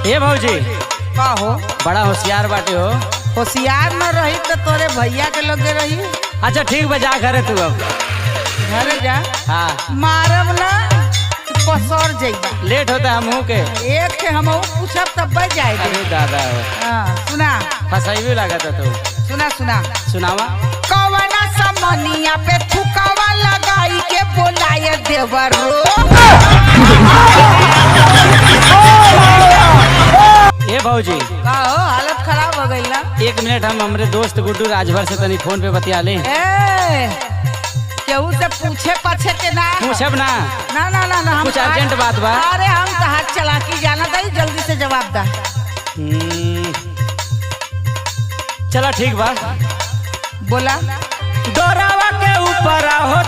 ए भौजी का हो? बड़ा होशियार बाटे हो। होशियार न रही तो तोरे भैया के लगे रही। अच्छा ठीक बजा घरे तू अब। घरे जा। हाँ मारब ना पसर जाइबा। लेट होता है मुँह के। एक के हम पूछब तब बच जाएगा। अरे दादा हो सुना फसाई लगा था तू। सुना सुना सुनावा। कवना समनिया पे थुकावा लगाई के बोलाए देवरो। ए भौजी का हो हालत खराब हो गई ना। 1 मिनट हम हमरे दोस्त गुड्डू राजभर से तनी फोन पे बतिया ले। केहू से पूछे पाछे के ना पूछब ना ना ना ना, ना कुछ अर्जेंट बात बा। अरे हम तो हाथ चला के जाना दई जल्दी से जवाब दा। चला ठीक बा। बोला डोरावा के ऊपर हो